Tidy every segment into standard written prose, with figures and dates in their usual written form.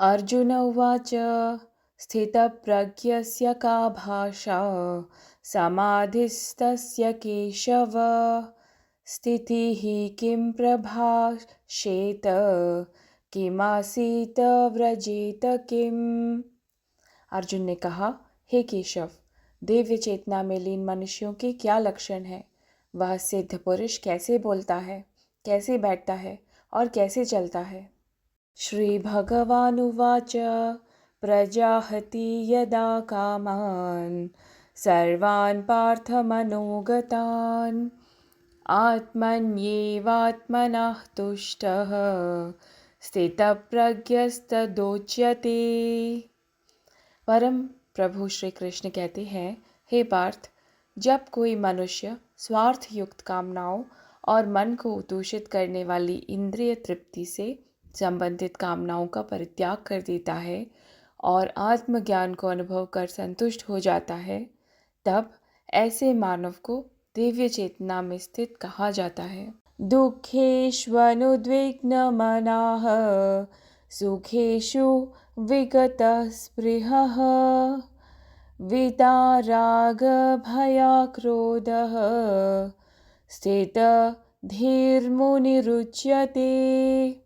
अर्जुन उवाच स्थितप्रज्ञस्य का भाषा समाधिस्तस्य केशव स्थितिः किं प्रभाषेत किमासीत व्रजेत किम। अर्जुन ने कहा, हे केशव, दिव्य चेतना में लीन मनुष्यों के क्या लक्षण हैं? वह सिद्ध पुरुष कैसे बोलता है, कैसे बैठता है और कैसे चलता है? श्री भगवानुवाच प्रजाहति यदा कामान् सर्वान् पार्थमनोगतान् आत्मन्येवात्मनः तुष्टः स्थितप्रज्ञस्तदोच्यते। परम प्रभु श्री कृष्ण कहते हैं, हे पार्थ, जब कोई मनुष्य स्वार्थ युक्त कामनाओं और मन को दूषित करने वाली इंद्रिय तृप्ति से संबंधित कामनाओं का परित्याग कर देता है और आत्मज्ञान को अनुभव कर संतुष्ट हो जाता है, तब ऐसे मानव को दिव्य चेतना में स्थित कहा जाता है। दुःखेष्वनुद्विग्नमनाः सुखेषु विगतस्पृहः वीतरागभयक्रोधः स्थितधीर्मुनिरुच्यते।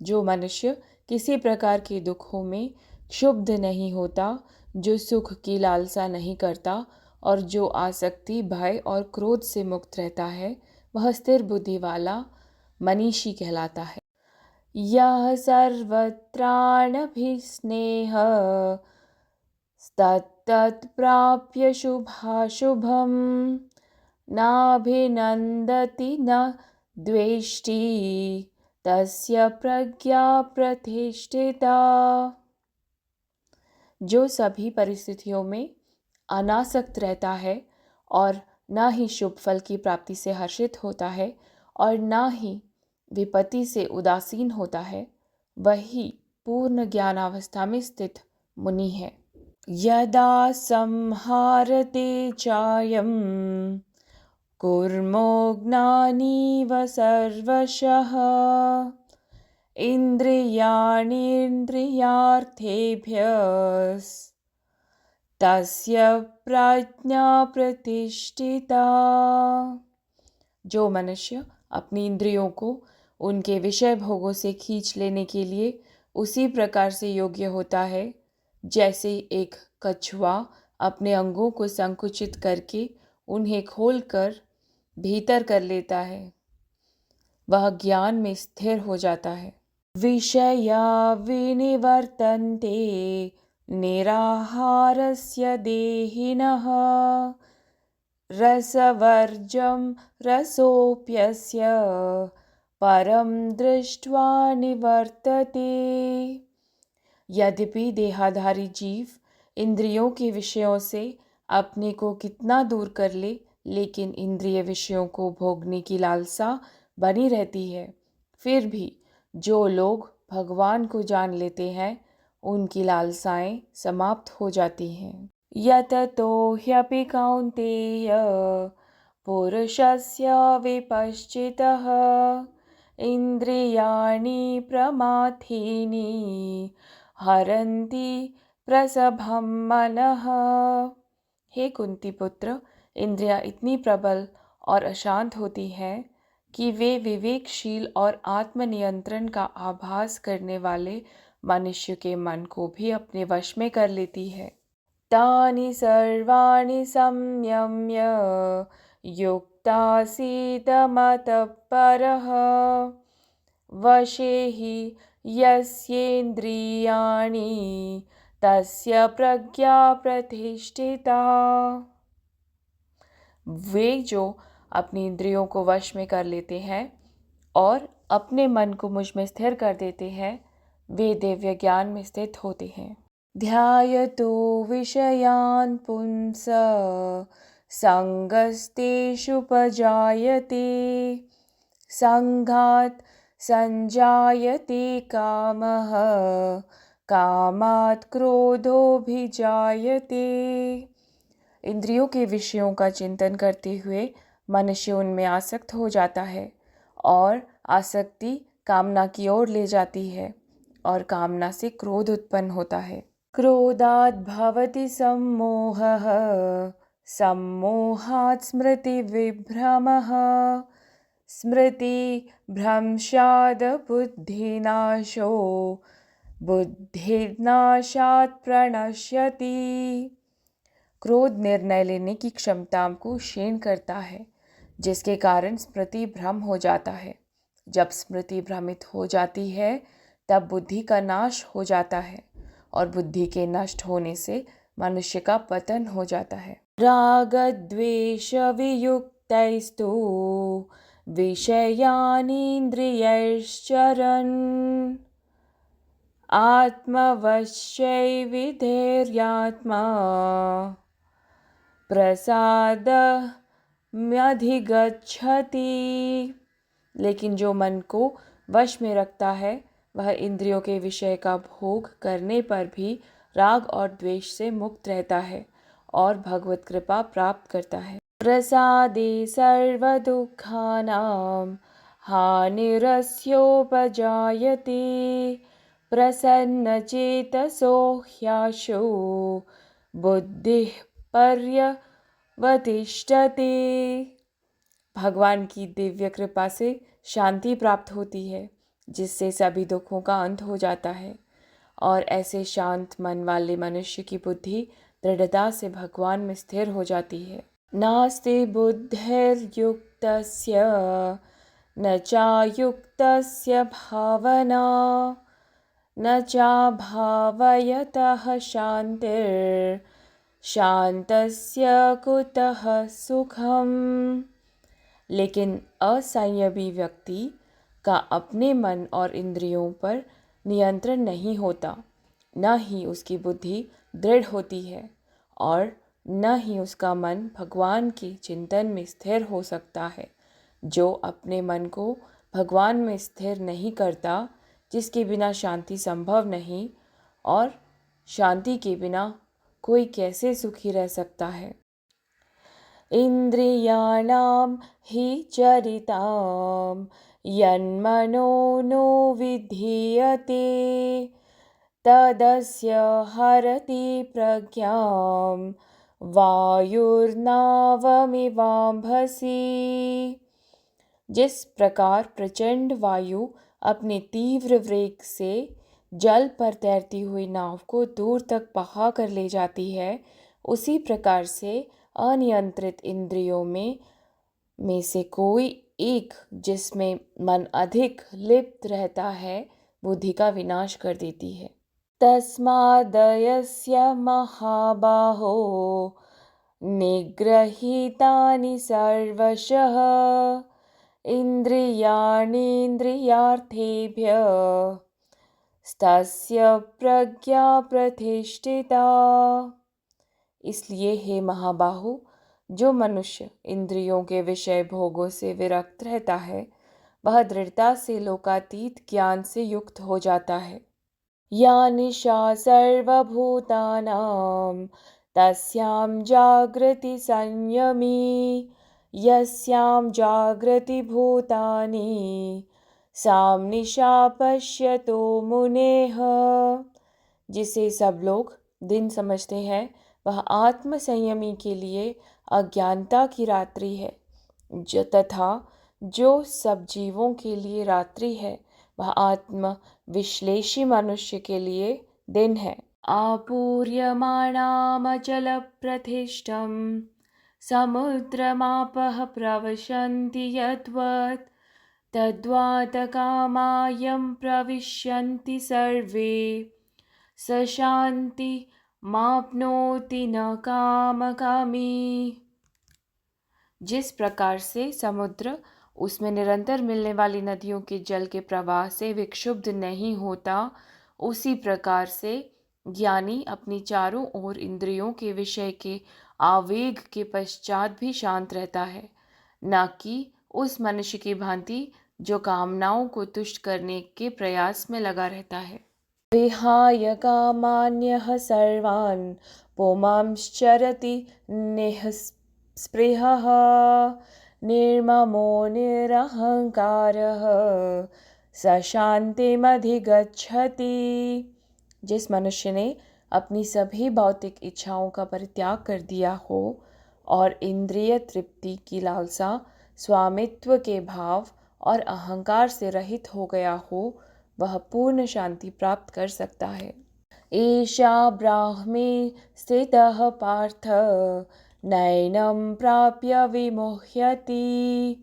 जो मनुष्य किसी प्रकार के दुखों में क्षुब्ध नहीं होता, जो सुख की लालसा नहीं करता और जो आसक्ति, भय और क्रोध से मुक्त रहता है, वह स्थिर बुद्धि वाला मनीषी कहलाता है। यः सर्वत्राणभिस्नेह तत्तत्प्राप्य शुभाशुभं नाभिनन्दति न द्वेष्टि तस्य प्रज्ञा प्रतिष्ठिता। जो सभी परिस्थितियों में अनासक्त रहता है और न ही शुभ फल की प्राप्ति से हर्षित होता है और न ही विपत्ति से उदासीन होता है, वही पूर्ण ज्ञानावस्था में स्थित मुनि है। यदा संहारते चायं कुर्मो ज्ञानीव सर्वशः इन्द्रियाणीन्द्रियार्थेभ्यस्तस्य प्रज्ञा प्रतिष्ठिता। जो मनुष्य अपनी इंद्रियों को उनके विषय भोगों से खींच लेने के लिए उसी प्रकार से योग्य होता है जैसे एक कछुआ अपने अंगों को संकुचित करके उन्हें खोलकर भीतर कर लेता है, वह ज्ञान में स्थिर हो जाता है। विषया विनिवर्तन्ते निराहारस्य देहिनः रसवर्जं रसोऽप्यस्य परं दृष्ट्वा निवर्तते। यद्यपि देहाधारी जीव इंद्रियों के विषयों से अपने को कितना दूर कर ले, लेकिन इंद्रिय विषयों को भोगने की लालसा बनी रहती है। फिर भी जो लोग भगवान को जान लेते हैं, उनकी लालसाएं समाप्त हो जाती हैं। यततो ह्यपि कौन्तेय पुरुषस्य विपश्चितः इन्द्रियाणि प्रमाथीनि हरन्ति प्रसभं मनः। हे कुंती पुत्र, इंद्रियां इतनी प्रबल और अशांत होती हैं कि वे विवेकशील और आत्मनियंत्रण का आभास करने वाले मनुष्य के मन को भी अपने वश में कर लेती है। तानि सर्वाणि संयम्य युक्तासीत मतःपरः वशे हि यस्येन्द्रियाणि तस्य प्रज्ञा प्रतिष्ठिता। वे जो अपनी इंद्रियों को वश में कर लेते हैं और अपने मन को मुझ में स्थिर कर देते हैं, वे दिव्य ज्ञान में स्थित होते हैं। ध्यायतो विषयान् पुंस संगस्तेषुपजायते संघात् संजायते कामः कामात् क्रोधोऽभिजायते। इंद्रियों के विषयों का चिंतन करते हुए मनुष्य उनमें आसक्त हो जाता है और आसक्ति कामना की ओर ले जाती है और कामना से क्रोध उत्पन्न होता है। क्रोधात् भवति सम्मोहः, सम्मोहात् स्मृति विभ्रमः, स्मृति भ्रंशात् बुद्धिनाशो, बुद्धिनाशात् प्रणश्यति। क्रोध निर्णय लेने की क्षमता को क्षीण करता है, जिसके कारण स्मृति भ्रम हो जाता है। जब स्मृति भ्रमित हो जाती है तब बुद्धि का नाश हो जाता है और बुद्धि के नष्ट होने से मनुष्य का पतन हो जाता है। राग द्वेष वियुक्तैस्तु विषयानीन्द्रियैश्चरन्, आत्मवश्यैर्विधेर्यात्मा प्रसादमधिगच्छति। लेकिन जो मन को वश में रखता है वह इंद्रियों के विषय का भोग करने पर भी राग और द्वेष से मुक्त रहता है और भगवत कृपा प्राप्त करता है। प्रसादे सर्वदुःखानां हानिरस्योपजायते, प्रसन्नचेतसो ह्याशो बुद्धिः पर्यवतिष्ठते। भगवान की दिव्य कृपा से शांति प्राप्त होती है, जिससे सभी दुखों का अंत हो जाता है और ऐसे शांत मन वाले मनुष्य की बुद्धि दृढ़ता से भगवान में स्थिर हो जाती है। नास्ति बुद्धिर्युक्तस्य न चायुक्तस्य भावना, न चाभावयतः शान्तिर्शान्तस्य कुतः सुखम्। लेकिन असंयमी व्यक्ति का अपने मन और इंद्रियों पर नियंत्रण नहीं होता, न ही उसकी बुद्धि दृढ़ होती है और न ही उसका मन भगवान के चिंतन में स्थिर हो सकता है। जो अपने मन को भगवान में स्थिर नहीं करता, जिसके बिना शांति संभव नहीं, और शांति के बिना कोई कैसे सुखी रह सकता है। इंद्रियाणां हि चरितां यन्मनो नो विधीयते, तदस्य हरति प्रज्ञां वायुर्नावमिवाम्भसि। जिस प्रकार प्रचंड वायु अपने तीव्र वेग से जल पर तैरती हुई नाव को दूर तक बहा कर ले जाती है, उसी प्रकार से अनियंत्रित इंद्रियों में से कोई एक, जिसमें मन अधिक लिप्त रहता है, बुद्धि का विनाश कर देती है। तस्मादयस्य महाबाहो निग्रहीतानि सर्वशः, इंद्रियाणीन्द्रियार्थेभ्यः तस्य प्रज्ञा प्रतिष्ठिता। इसलिए हे महाबाहु, जो मनुष्य इंद्रियों के विषय भोगों से विरक्त रहता है, वह दृढ़ता से लोकातीत ज्ञान से युक्त हो जाता है। या निशा सर्वभूतानां तस्यां जागृति संयमी, यस्यां जागृति भूतानि सां निशा पश्यतो मुनेः। जिसे सब लोग दिन समझते हैं, वह आत्म संयमी के लिए अज्ञानता की रात्रि है, तथा जो सब जीवों के लिए रात्रि है, वह आत्म विश्लेषी मनुष्य के लिए दिन है। आपूर्यमाणामचल प्रतिष्ठं समुद्रमापः प्रविशन्ति यद्वत्, तद्वातकामायं प्रविशन्ति सर्वे, स शान्ति माप्नोति न कामकामी। जिस प्रकार से समुद्र उसमें निरंतर मिलने वाली नदियों के जल के प्रवाह से विक्षुब्ध नहीं होता, उसी प्रकार से ज्ञानी अपनी चारों ओर इंद्रियों के विषय के आवेग के पश्चात भी शांत रहता है, न कि उस मनुष्य की भांति जो कामनाओं को तुष्ट करने के प्रयास में लगा रहता है। विहाय कामान्यः सर्वान् पुमांश्चरति निःस्पृहः, निर्ममो निरहंकारः स शान्तिमधिगच्छति। जिस मनुष्य ने अपनी सभी भौतिक इच्छाओं का परित्याग कर दिया हो और इंद्रिय तृप्ति की लालसा, स्वामित्व के भाव और अहंकार से रहित हो गया हो, वह पूर्ण शांति प्राप्त कर सकता है। एषा ब्राह्मी स्थितः पार्थ नैनं प्राप्य विमुह्यति।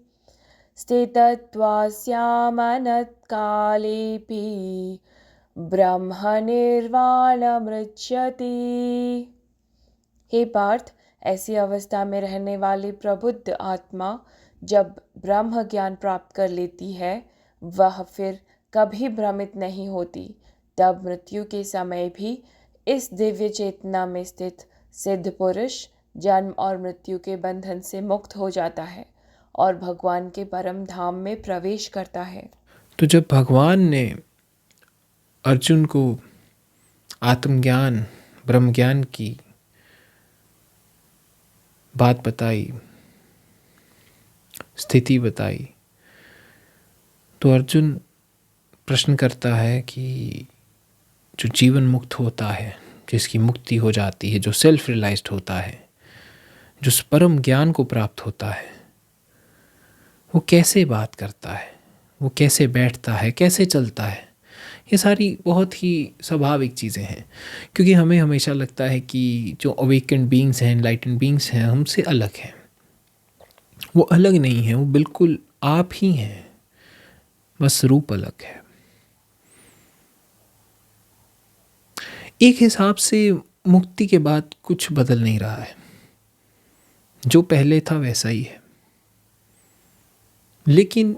स्थितत्वास्यामनत्कालेऽपि ब्रह्मनिर्वाणमृच्छति। हे पार्थ, ऐसी अवस्था में रहने वाली प्रबुद्ध आत्मा जब ब्रह्म ज्ञान प्राप्त कर लेती है, वह फिर कभी भ्रमित नहीं होती। तब मृत्यु के समय भी इस दिव्य चेतना में स्थित सिद्ध पुरुष जन्म और मृत्यु के बंधन से मुक्त हो जाता है और भगवान के परम धाम में प्रवेश करता है। तो जब भगवान ने अर्जुन को आत्मज्ञान, ब्रह्म ज्ञान की बात बताई, स्थिति बताई, तो अर्जुन प्रश्न करता है कि जो जीवन मुक्त होता है, जिसकी मुक्ति हो जाती है, जो सेल्फ रियलाइज्ड होता है, जो परम ज्ञान को प्राप्त होता है, वो कैसे बात करता है, वो कैसे बैठता है, कैसे चलता है। ये सारी बहुत ही स्वाभाविक चीज़ें हैं, क्योंकि हमें हमेशा लगता है कि जो अवेकेंड बीइंग्स हैं, एनलाइटेंड बीइंग्स हैं, हमसे अलग हैं। वो अलग नहीं है, वो बिल्कुल आप ही हैं, बस रूप अलग है। एक हिसाब से मुक्ति के बाद कुछ बदल नहीं रहा है, जो पहले था वैसा ही है। लेकिन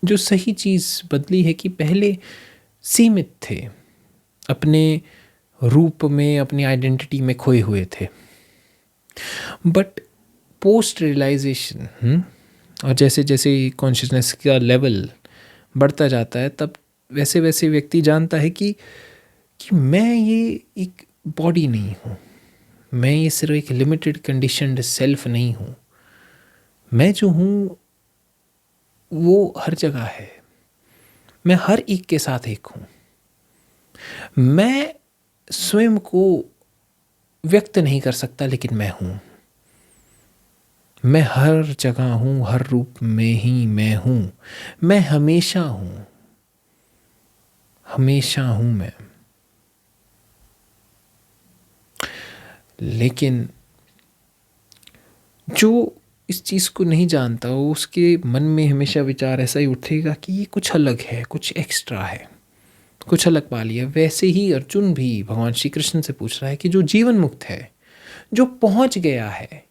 जो सही चीज़ बदली है कि पहले सीमित थे, अपने रूप में, अपनी आइडेंटिटी में खोए हुए थे। बट पोस्ट रियलाइजेशन और जैसे जैसे कॉन्शियसनेस का लेवल बढ़ता जाता है, तब वैसे वैसे व्यक्ति जानता है कि मैं ये एक बॉडी नहीं हूँ, मैं ये सिर्फ एक लिमिटेड कंडीशनड सेल्फ नहीं हूँ। मैं जो हूँ वो हर जगह है, मैं हर एक के साथ एक हूँ। मैं स्वयं को व्यक्त नहीं कर सकता, लेकिन मैं हूँ। मैं हर जगह हूँ, हर रूप में ही मैं हूँ। मैं हमेशा हूँ, हमेशा हूँ मैं। लेकिन जो इस चीज़ को नहीं जानता, उसके मन में हमेशा विचार ऐसा ही उठेगा कि ये कुछ अलग है, कुछ एक्स्ट्रा है, कुछ अलग पा लिया। वैसे ही अर्जुन भी भगवान श्री कृष्ण से पूछ रहा है कि जो जीवन मुक्त है, जो पहुंच गया है,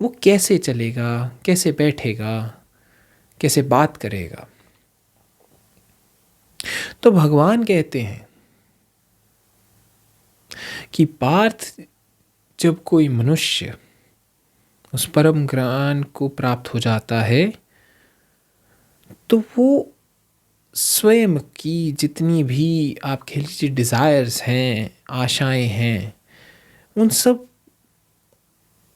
वो कैसे चलेगा, कैसे बैठेगा, कैसे बात करेगा। तो भगवान कहते हैं कि पार्थ, जब कोई मनुष्य उस परम ज्ञान को प्राप्त हो जाता है, तो वो स्वयं की जितनी भी आप कह लीजिए डिज़ायर्स हैं, आशाएं हैं, उन सब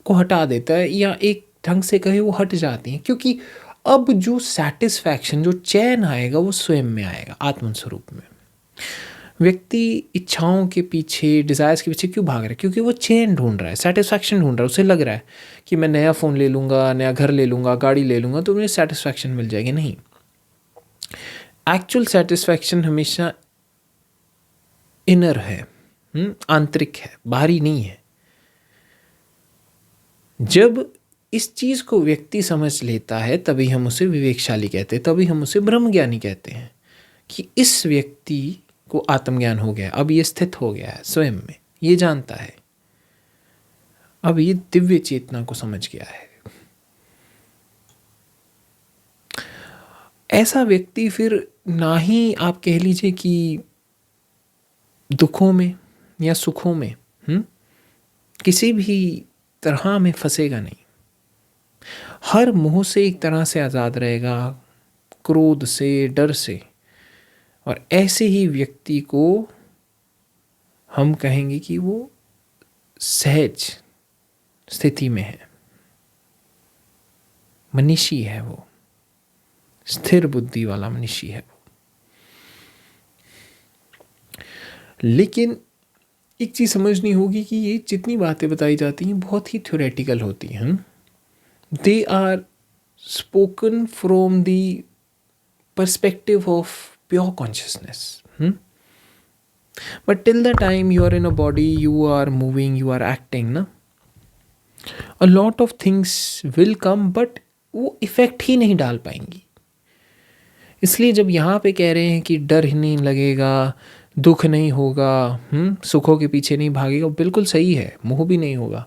को हटा देता है, या एक ढंग से कहे वो हट जाती हैं। क्योंकि अब जो सैटिस्फैक्शन, जो चैन आएगा, वो स्वयं में आएगा, आत्म स्वरूप में। व्यक्ति इच्छाओं के पीछे, डिज़ायर्स के पीछे क्यों भाग रहा है? क्योंकि वो चैन ढूंढ रहा है, सेटिस्फैक्शन ढूंढ रहा है। उसे लग रहा है कि मैं नया फ़ोन ले लूँगा, नया घर ले लूँगा, गाड़ी ले लूँगा, तो मुझे सेटिस्फैक्शन मिल जाएगी। नहीं, एक्चुअल सेटिस्फैक्शन हमेशा इनर है, आंतरिक है, बाहरी नहीं है। जब इस चीज़ को व्यक्ति समझ लेता है, तभी हम उसे विवेकशाली कहते हैं, तभी हम उसे ब्रह्मज्ञानी कहते हैं कि इस व्यक्ति को आत्मज्ञान हो गया, अब ये स्थित हो गया है स्वयं में, ये जानता है, अब ये दिव्य चेतना को समझ गया है। ऐसा व्यक्ति फिर ना ही आप कह लीजिए कि दुखों में या सुखों में किसी भी तरह में फंसेगा नहीं। हर मोह से एक तरह से आज़ाद रहेगा, क्रोध से, डर से। और ऐसे ही व्यक्ति को हम कहेंगे कि वो सहज स्थिति में है, मनीषी है, वो स्थिर बुद्धि वाला मनुष्य है। लेकिन एक चीज़ समझनी होगी कि ये जितनी बातें बताई जाती हैं बहुत ही थ्योरेटिकल होती हैं। They are spoken from the perspective of pure consciousness. But till the time you are in a body, you are moving, you are acting, na, a lot of things will come, but वो effect ही नहीं डाल पाएंगी। इसलिए जब यहाँ पे कह रहे हैं कि डर ही नहीं लगेगा, दुख नहीं होगा, सुखों के पीछे नहीं भागेगा, बिल्कुल सही है, मोह भी नहीं होगा।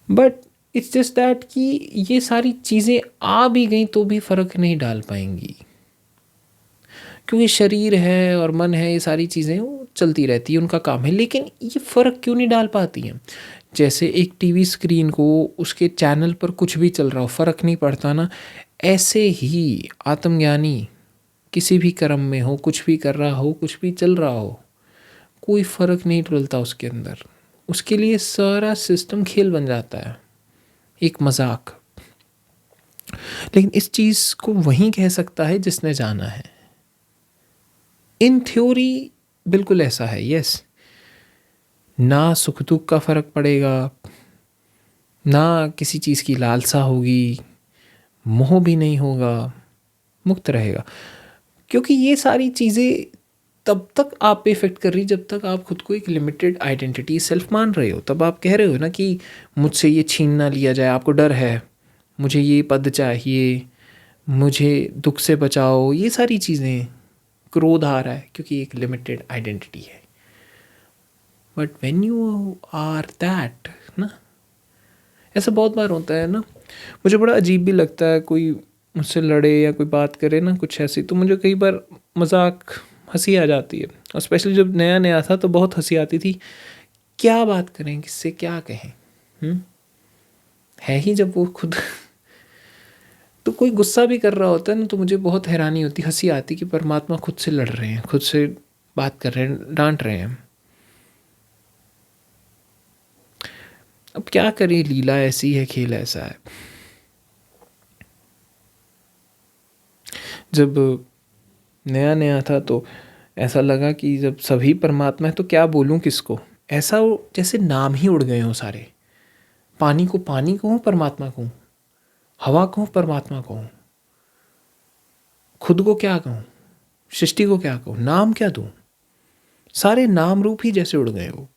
बट इट्स जस्ट दैट कि ये सारी चीज़ें आ भी गई तो भी फ़र्क नहीं डाल पाएंगी, क्योंकि शरीर है और मन है, ये सारी चीज़ें वो चलती रहती है, उनका काम है। लेकिन ये फ़र्क क्यों नहीं डाल पाती हैं? जैसे एक टीवी स्क्रीन को उसके चैनल पर कुछ भी चल रहा हो, फ़र्क नहीं पड़ता ना, ऐसे ही आत्मज्ञानी किसी भी कर्म में हो, कुछ भी कर रहा हो, कुछ भी चल रहा हो, कोई फ़र्क नहीं डलता उसके अंदर। उसके लिए सारा सिस्टम खेल बन जाता है, एक मजाक। लेकिन इस चीज़ को वही कह सकता है जिसने जाना है। इन थ्योरी बिल्कुल ऐसा है, यस, ना सुख दुख का फ़र्क पड़ेगा, ना किसी चीज़ की लालसा होगी, मोह भी नहीं होगा, मुक्त रहेगा। क्योंकि ये सारी चीज़ें तब तक आप पे इफेक्ट कर रही जब तक आप खुद को एक लिमिटेड आइडेंटिटी सेल्फ मान रहे हो। तब आप कह रहे हो ना कि मुझसे ये छीन ना लिया जाए, आपको डर है, मुझे ये पद चाहिए, मुझे दुख से बचाओ, ये सारी चीज़ें, क्रोध आ रहा है क्योंकि एक लिमिटेड आइडेंटिटी है। But when you are that ना, ऐसा बहुत बार होता है ना, मुझे बड़ा अजीब भी लगता है, कोई मुझसे लड़े या कोई बात करे ना कुछ ऐसी, तो मुझे कई बार मजाक हंसी आ जाती है। और स्पेशली जब नया नया था तो बहुत हंसी आती थी, क्या बात करें, किससे क्या कहें, है ही जब वो खुद तो कोई गुस्सा भी कर रहा होता है ना, तो मुझे बहुत हैरानी होती, हंसी आती कि परमात्मा खुद से लड़ रहे हैं, खुद से बात कर रहे हैं, डांट रहे हैं। अब क्या करें, लीला ऐसी है, खेल ऐसा है। जब नया नया था तो ऐसा लगा कि जब सभी परमात्मा है तो क्या बोलूं किसको, ऐसा जैसे नाम ही उड़ गए हों सारे। पानी को पानी कहूँ, परमात्मा कहूँ, हवा कहूँ, परमात्मा कहूँ, खुद को क्या कहूँ, सृष्टि को क्या कहूँ, नाम क्या दूँ, सारे नाम रूप ही जैसे उड़ गए हो।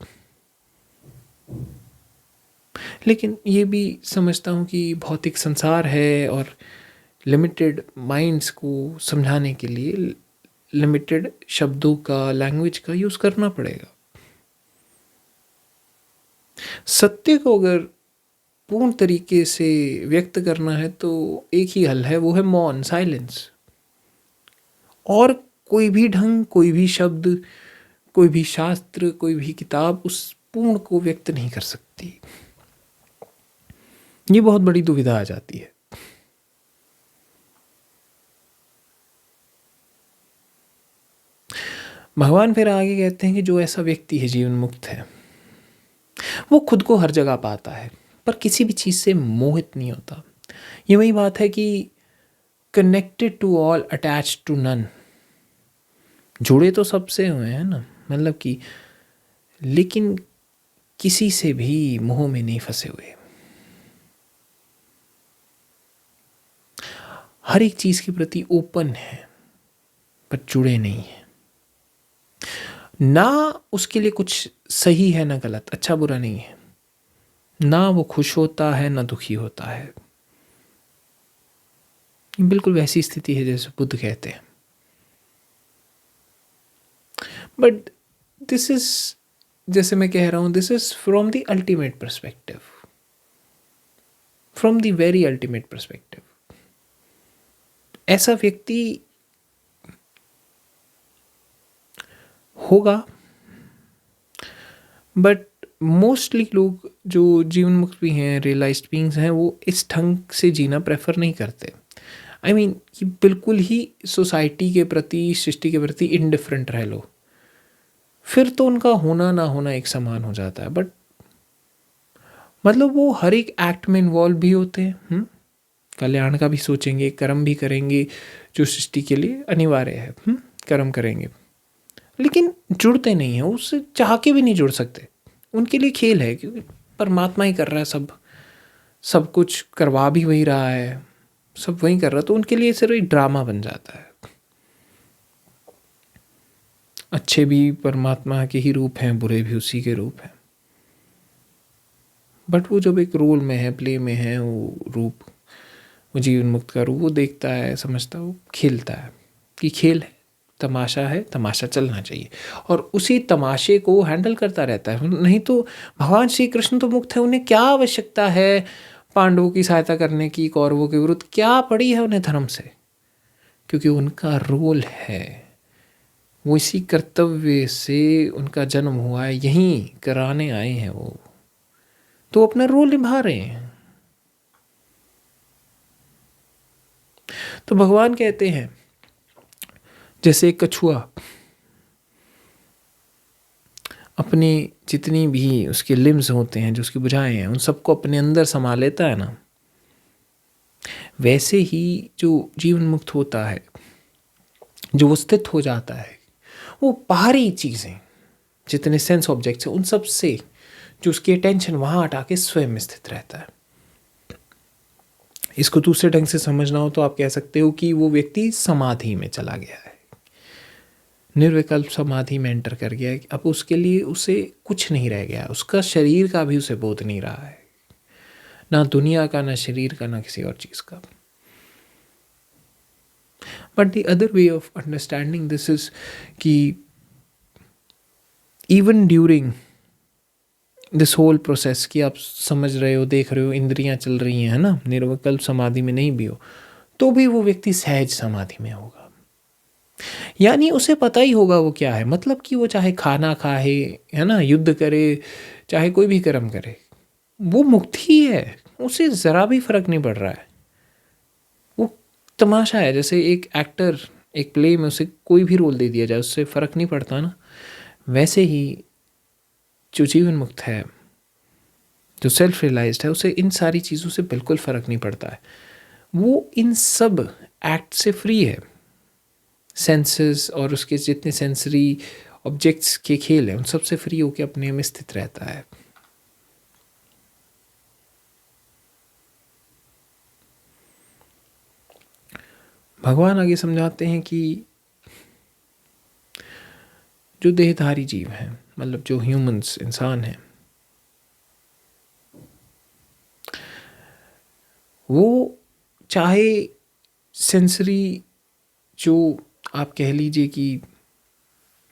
लेकिन ये भी समझता हूँ कि भौतिक संसार है और लिमिटेड माइंड्स को समझाने के लिए लिमिटेड शब्दों का, लैंग्वेज का यूज़ करना पड़ेगा। सत्य को अगर पूर्ण तरीके से व्यक्त करना है तो एक ही हल है, वो है मौन, साइलेंस। और कोई भी ढंग, कोई भी शब्द, कोई भी शास्त्र, कोई भी किताब उस पूर्ण को व्यक्त नहीं कर सकती। ये बहुत बड़ी दुविधा आ जाती है। भगवान फिर आगे कहते हैं कि जो ऐसा व्यक्ति है जीवन मुक्त है, वो खुद को हर जगह पाता है पर किसी भी चीज़ से मोहित नहीं होता। ये वही बात है कि connected to all, attached to none. जुड़े तो सबसे हुए हैं ना, मतलब कि, लेकिन किसी से भी मोह में नहीं फंसे हुए। हर एक चीज़ के प्रति ओपन है पर जुड़े नहीं है। ना उसके लिए कुछ सही है ना गलत, अच्छा बुरा नहीं है। ना वो खुश होता है ना दुखी होता है। बिल्कुल वैसी स्थिति है जैसे बुद्ध कहते हैं। बट दिस इज, जैसे मैं कह रहा हूं, this is from the ultimate perspective, from the very ultimate perspective. ऐसा व्यक्ति होगा, बट मोस्टली लोग जो जीवन मुक्त भी हैं, रियलाइज्ड बीइंग्स हैं, वो इस ढंग से जीना प्रेफर नहीं करते। आई मीन कि बिल्कुल ही सोसाइटी के प्रति, सृष्टि के प्रति इनडिफरेंट रह लो, फिर तो उनका होना ना होना एक समान हो जाता है। बट मतलब वो हर एक एक्ट में इन्वॉल्व भी होते हैं, कल्याण का भी सोचेंगे, कर्म भी करेंगे जो सृष्टि के लिए अनिवार्य है। कर्म करेंगे, लेकिन जुड़ते नहीं हैं, उससे चाह के भी नहीं जुड़ सकते। उनके लिए खेल है, क्योंकि परमात्मा ही कर रहा है सब कुछ करवा भी वही रहा है, सब वही कर रहा है, तो उनके लिए सिर्फ एक ड्रामा बन जाता है। अच्छे भी परमात्मा के ही रूप हैं, बुरे भी उसी के रूप हैं, बट वो जब एक रोल में है, प्ले में है, वो रूप, वो जीवन मुक्त का रूप वो देखता है, समझता है, वो खेलता है कि खेल है, तमाशा है, तमाशा चलना चाहिए, और उसी तमाशे को हैंडल करता रहता है। नहीं तो भगवान श्री कृष्ण तो मुक्त है, उन्हें क्या आवश्यकता है पांडवों की सहायता करने की, कौरवों के विरुद्ध क्या पड़ी है उन्हें धर्म से, क्योंकि उनका रोल है, वो इसी कर्तव्य से उनका जन्म हुआ है, यहीं कराने आए हैं वो, तो अपना रोल निभा रहे हैं। तो भगवान कहते हैं जैसे एक कछुआ अपनी जितनी भी उसके लिम्स होते हैं, जो उसकी भुजाएं हैं, उन सबको अपने अंदर समा लेता है ना, वैसे ही जो जीवन मुक्त होता है, जो वो स्थित हो जाता है, वो बाहरी चीज़ें जितने सेंस ऑब्जेक्ट्स हैं उन सब से जो उसकी अटेंशन वहाँ हटा के स्वयं में स्थित रहता है। इसको दूसरे ढंग से समझना हो तो आप कह सकते हो कि वो व्यक्ति समाधि में चला गया है, निर्विकल्प समाधि में एंटर कर गया है। अब उसके लिए उसे कुछ नहीं रह गया, उसका शरीर का भी उसे बोध नहीं रहा है, ना दुनिया का, ना शरीर का, ना किसी और चीज़ का। But the other way of understanding this is कि even during this whole process कि आप समझ रहे हो, देख रहे हो, इंद्रियां चल रही हैं, है ना, निर्विकल्प समाधि में नहीं भी हो तो भी वो व्यक्ति सहज समाधि में होगा। यानी उसे पता ही होगा वो क्या है, मतलब कि वो चाहे खाना खाए, है ना, युद्ध करे, चाहे कोई भी कर्म करे, वो मुक्त ही है, उसे ज़रा भी फर्क नहीं पड़ रहा है। वो तमाशा है, जैसे एक एक्टर एक प्ले में उसे कोई भी रोल दे दिया जाए उससे फ़र्क नहीं पड़ता ना, वैसे ही जो जीवन मुक्त है, जो सेल्फ रियलाइज्ड है, उसे इन सारी चीज़ों से बिल्कुल फ़र्क नहीं पड़ता है। वो इन सब एक्ट से फ्री है, सेंसेस और उसके जितने सेंसरी ऑब्जेक्ट्स के खेल हैं उन सब से फ्री होकर अपने में स्थित रहता है। भगवान आगे समझाते हैं कि जो देहधारी जीव हैं, मतलब जो ह्यूमंस, इंसान हैं, वो चाहे सेंसरी जो आप कह लीजिए कि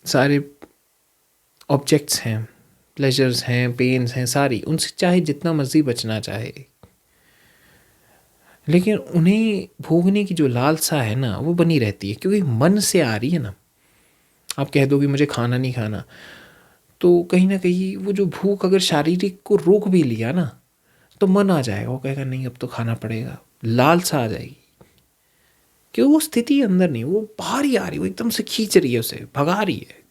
सारे ऑब्जेक्ट्स हैं, प्लेजर्स हैं, पेन्स हैं, सारी उनसे चाहे जितना मर्जी बचना चाहे, लेकिन उन्हें भोगने की जो लालसा है ना वो बनी रहती है, क्योंकि मन से आ रही है ना। आप कह दो कि मुझे खाना नहीं खाना, तो कहीं ना कहीं वो जो भूख अगर शारीरिक को रोक भी लिया ना तो मन आ जाएगा, वो कहेगा नहीं अब तो खाना पड़ेगा, लालसा आ जाएगी, क्योंकि वो स्थिति अंदर नहीं, वो बाहर ही आ रही, वो एकदम से खींच रही है, उसे भगा रही है।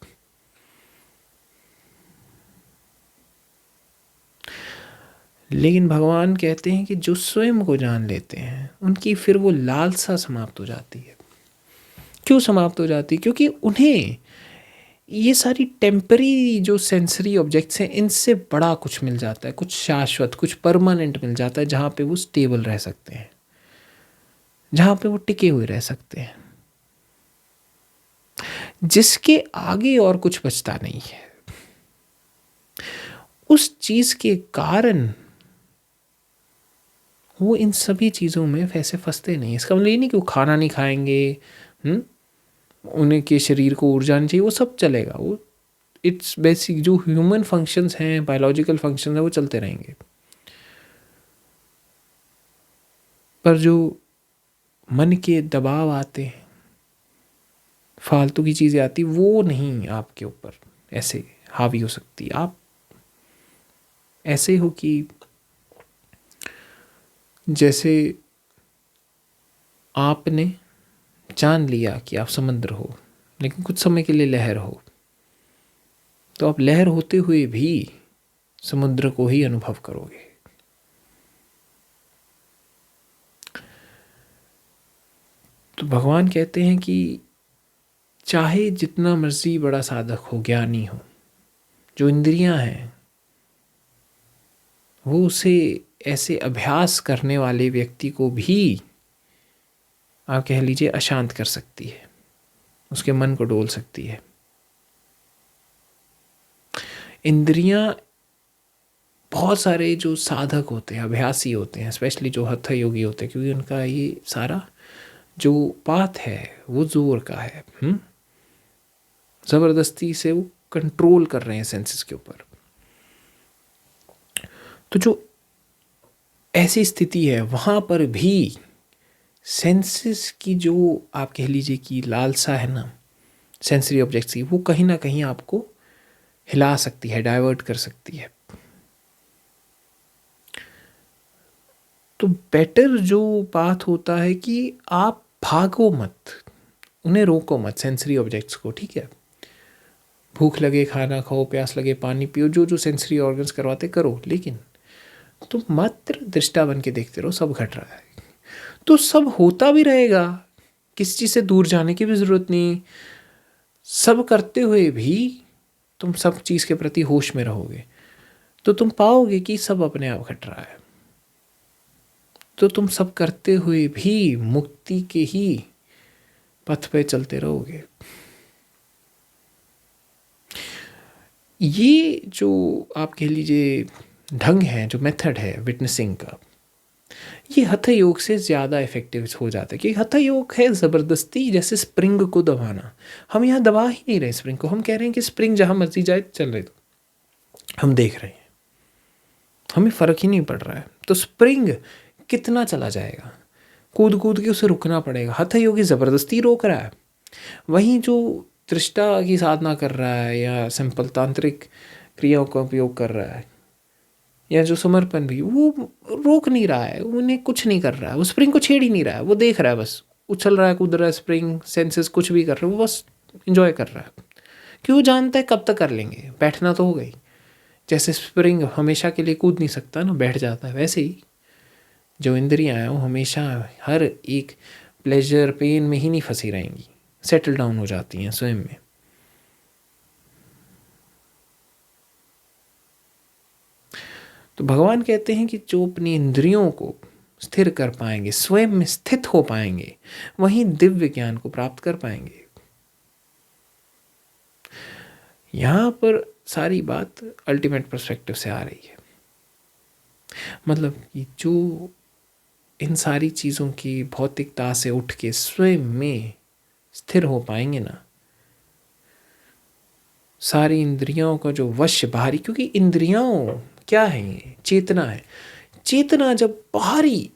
लेकिन भगवान कहते हैं कि जो स्वयं को जान लेते हैं उनकी फिर वो लालसा समाप्त हो जाती है। क्यों समाप्त हो जाती है? क्योंकि उन्हें ये सारी टेम्परी जो सेंसरी ऑब्जेक्ट्स हैं इनसे बड़ा कुछ मिल जाता है, कुछ शाश्वत, कुछ परमानेंट मिल जाता है, जहाँ पे वो स्टेबल रह सकते हैं, जहाँ पे वो टिके हुए रह सकते हैं, जिसके आगे और कुछ बचता नहीं है। उस चीज के कारण वो इन सभी चीज़ों में वैसे फंसते नहीं। इसका मतलब ये नहीं कि वो खाना नहीं खाएंगे, उन्हें के शरीर को ऊर्जा नहीं चाहिए, वो सब चलेगा, वो इट्स बेसिक जो ह्यूमन फंक्शंस हैं, बायोलॉजिकल फंक्शंस हैं, वो चलते रहेंगे। पर जो मन के दबाव आते हैं, फालतू की चीज़ें आती, वो नहीं आपके ऊपर ऐसे हावी हो सकती। आप ऐसे हो कि जैसे आपने जान लिया कि आप समुद्र हो, लेकिन कुछ समय के लिए लहर हो, तो आप लहर होते हुए भी समुद्र को ही अनुभव करोगे। तो भगवान कहते हैं कि चाहे जितना मर्जी बड़ा साधक हो, ज्ञानी हो, जो इंद्रियां हैं वो उसे ऐसे अभ्यास करने वाले व्यक्ति को भी आप कह लीजिए अशांत कर सकती है, उसके मन को डोल सकती है। इंद्रियां, बहुत सारे जो साधक होते हैं, अभ्यासी होते हैं, स्पेशली जो हठ योगी होते हैं, क्योंकि उनका ये सारा जो पाथ है वो जोर का है। जबरदस्ती से वो कंट्रोल कर रहे हैं सेंसेस के ऊपर। तो जो ऐसी स्थिति है वहां पर भी सेंसेस की जो आप कह लीजिए कि लालसा है ना, सेंसरी ऑब्जेक्ट्स की, वो कहीं ना कहीं आपको हिला सकती है, डाइवर्ट कर सकती है। तो बेटर जो पाथ होता है कि आप भागो मत, उन्हें रोको मत, सेंसरी ऑब्जेक्ट्स को। ठीक है, भूख लगे खाना खाओ, प्यास लगे पानी पियो, जो जो सेंसरी ऑर्गन्स करवाते करो, लेकिन तुम मात्र दृष्टा बन के देखते रहो, सब घट रहा है तो सब होता भी रहेगा, किसी चीज़ से दूर जाने की भी ज़रूरत नहीं। सब करते हुए भी तुम सब चीज़ के प्रति होश में रहोगे तो तुम पाओगे कि सब अपने आप घट रहा है। तो तुम सब करते हुए भी मुक्ति के ही पथ पे चलते रहोगे। ये जो आप कह लीजिए ढंग है, जो मेथड है विटनेसिंग का, ये हठ योग से ज़्यादा इफेक्टिव हो जाता है। क्योंकि हठ योग है ज़बरदस्ती जैसे स्प्रिंग को दबाना। हम यहाँ दबा ही नहीं रहे स्प्रिंग को, हम कह रहे हैं कि स्प्रिंग जहाँ मर्जी जाए चल रहे, तो हम देख रहे हैं, हमें फ़र्क ही नहीं पड़ रहा है। तो स्प्रिंग कितना चला जाएगा, कूद कूद के उसे रुकना पड़ेगा। हठ योगी ज़बरदस्ती रोक रहा है, वहीं जो दृष्टा की साधना कर रहा है या सिंपल तांत्रिक क्रियाओं का उपयोग कर रहा है या जो समर्पण भी, वो रोक नहीं रहा है, उन्हें कुछ नहीं कर रहा है, वो स्प्रिंग को छेड़ ही नहीं रहा है, वो देख रहा है, बस उछल रहा है, कूद रहा है, स्प्रिंग सेंसेस कुछ भी कर रहे हैं, वो बस इंजॉय कर रहा है। क्यों, जानता है कब तक कर लेंगे, बैठना तो हो गई। जैसे स्प्रिंग हमेशा के लिए कूद नहीं सकता ना, बैठ जाता है, वैसे ही जो इंद्रियां हैं वो हमेशा हर एक प्लेजर पेन में ही नहीं फंसी रहेंगी, सेटल डाउन हो जाती हैं स्वयं में। तो भगवान कहते हैं कि जो अपनी इंद्रियों को स्थिर कर पाएंगे, स्वयं में स्थित हो पाएंगे, वहीं दिव्य ज्ञान को प्राप्त कर पाएंगे। यहां पर सारी बात अल्टीमेट पर्सपेक्टिव से आ रही है। मतलब कि जो इन सारी चीज़ों की भौतिकता से उठ के स्वयं में स्थिर हो पाएंगे ना, सारी इंद्रियों का जो वश बाहरी, क्योंकि इंद्रियों क्या है, ये चेतना है। चेतना जब बाहरी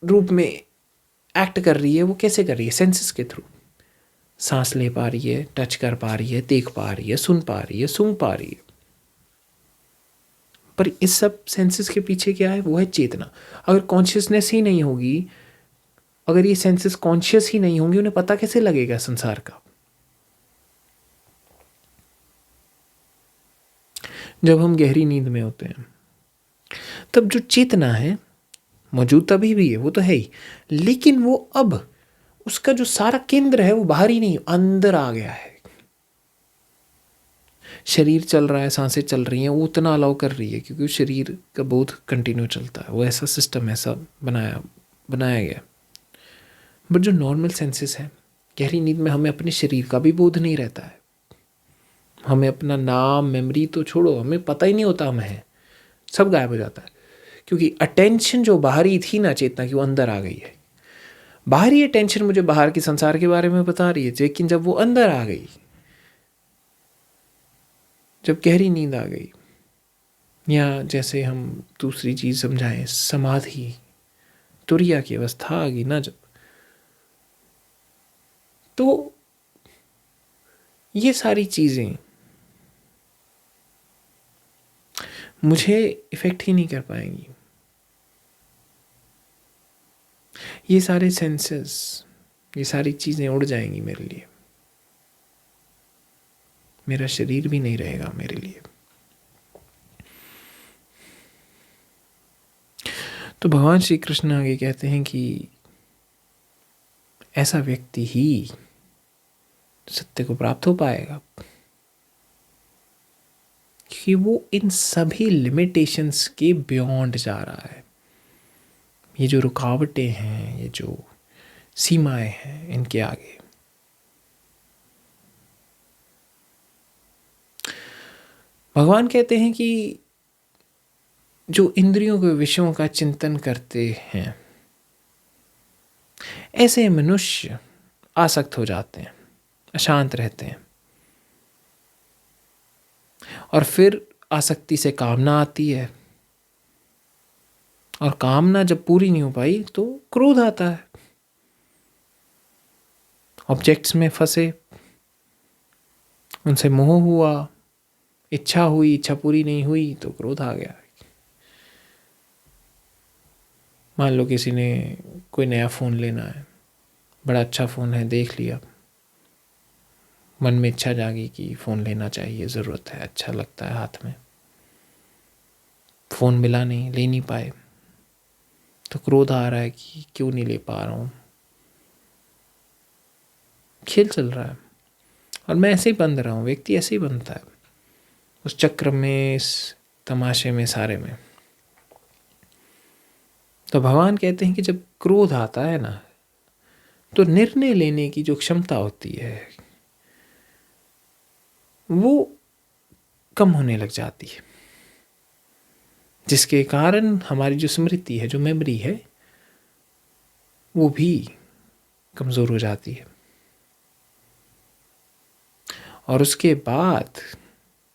रूप में एक्ट कर रही है, वो कैसे कर रही है, सेंसेस के थ्रू। सांस ले पा रही है, टच कर पा रही है, देख पा रही है, सुन पा रही है, सूंघ पा रही है। पर इस सब सेंसेस के पीछे क्या है, वो है चेतना। अगर कॉन्शियसनेस ही नहीं होगी, अगर ये सेंसेस कॉन्शियस ही नहीं होंगे, उन्हें पता कैसे लगेगा संसार का। जब हम गहरी नींद में होते हैं तब जो चेतना है मौजूद तभी भी है, वो तो है ही, लेकिन वो अब उसका जो सारा केंद्र है वो बाहर ही नहीं, अंदर आ गया है। शरीर चल रहा है, सांसें चल रही हैं, वो उतना अलाउ कर रही है क्योंकि शरीर का बोध कंटिन्यू चलता है, वो ऐसा सिस्टम ऐसा बनाया गया। बट जो नॉर्मल सेंसेस है, गहरी नींद में हमें अपने शरीर का भी बोध नहीं रहता है, हमें अपना नाम मेमोरी तो छोड़ो, हमें पता ही नहीं होता हम हैं, सब गायब हो जाता है। क्योंकि अटेंशन जो बाहरी थी ना चेतना की, वो अंदर आ गई है। बाहरी अटेंशन मुझे बाहर के संसार के बारे में बता रही है, लेकिन जब वो अंदर आ गई, जब गहरी नींद आ गई, या जैसे हम दूसरी चीज समझाएं, समाधि तुरिया की अवस्था आ गई ना जब, तो ये सारी चीजें मुझे इफेक्ट ही नहीं कर पाएंगी। ये सारे सेंसेस, ये सारी चीजें उड़ जाएंगी मेरे लिए, मेरा शरीर भी नहीं रहेगा मेरे लिए। तो भगवान श्री कृष्ण आगे कहते हैं कि ऐसा व्यक्ति ही सत्य को प्राप्त हो पाएगा, क्योंकि वो इन सभी लिमिटेशंस के बियॉन्ड जा रहा है। ये जो रुकावटें हैं, ये जो सीमाएं हैं, इनके आगे भगवान कहते हैं कि जो इंद्रियों के विषयों का चिंतन करते हैं, ऐसे मनुष्य आसक्त हो जाते हैं, अशांत रहते हैं, और फिर आसक्ति से कामना आती है, और कामना जब पूरी नहीं हो पाई तो क्रोध आता है। ऑब्जेक्ट्स में फंसे, उनसे मोह हुआ, इच्छा हुई, इच्छा पूरी नहीं हुई तो क्रोध आ गया। मान लो किसी ने कोई नया फ़ोन लेना है, बड़ा अच्छा फ़ोन है, देख लिया, मन में इच्छा जागी कि फ़ोन लेना चाहिए, ज़रूरत है, अच्छा लगता है हाथ में। फ़ोन मिला नहीं, ले नहीं पाए तो क्रोध आ रहा है कि क्यों नहीं ले पा रहा हूँ। खेल चल रहा है और मैं ऐसे ही बंध रहा हूँ। व्यक्ति ऐसे ही बनता है उस चक्र में, इस तमाशे में, सारे में। तो भगवान कहते हैं कि जब क्रोध आता है ना, तो निर्णय लेने की जो क्षमता होती है वो कम होने लग जाती है, जिसके कारण हमारी जो स्मृति है, जो मेमोरी है, वो भी कमज़ोर हो जाती है। और उसके बाद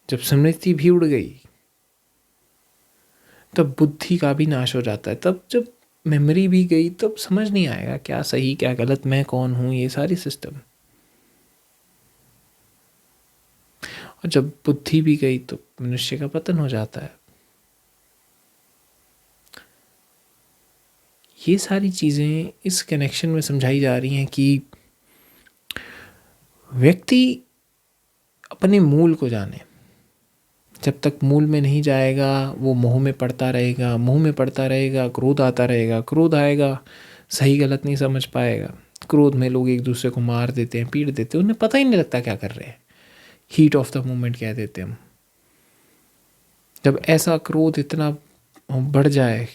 जब स्मृति भी उड़ गई, तब बुद्धि का भी नाश हो जाता है। तब जब मेमोरी भी गई, तब समझ नहीं आएगा क्या सही क्या गलत, मैं कौन हूँ, ये सारी सिस्टम। और जब बुद्धि भी गई तो मनुष्य का पतन हो जाता है। ये सारी चीज़ें इस कनेक्शन में समझाई जा रही हैं कि व्यक्ति अपने मूल को जाने। जब तक मूल में नहीं जाएगा वो मोह में पड़ता रहेगा, मोह में पड़ता रहेगा, क्रोध आता रहेगा, क्रोध आएगा, सही गलत नहीं समझ पाएगा। क्रोध में लोग एक दूसरे को मार देते हैं, पीट देते हैं, उन्हें पता ही नहीं लगता क्या कर रहे हैं। हीट ऑफ द मोमेंट कह देते हैं हम। जब ऐसा क्रोध इतना बढ़ जाए,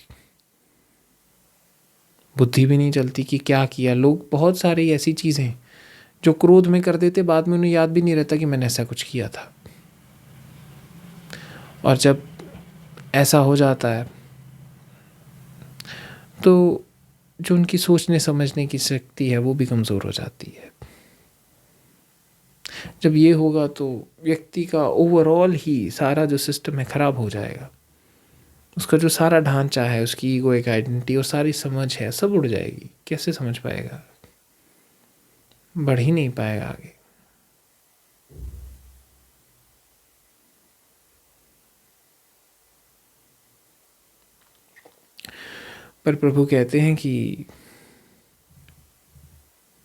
बुद्धि भी नहीं चलती कि क्या किया। लोग बहुत सारी ऐसी चीज़ें जो क्रोध में कर देते, बाद में उन्हें याद भी नहीं रहता कि मैंने ऐसा कुछ किया था। और जब ऐसा हो जाता है तो जो उनकी सोचने समझने की शक्ति है वो भी कमज़ोर हो जाती है। जब ये होगा तो व्यक्ति का ओवरऑल ही सारा जो सिस्टम है ख़राब हो जाएगा। उसका जो सारा ढांचा है, उसकी ईगो, एक आइडेंटिटी और सारी समझ है, सब उड़ जाएगी। कैसे समझ पाएगा? बढ़ ही नहीं पाएगा आगे। पर प्रभु कहते हैं कि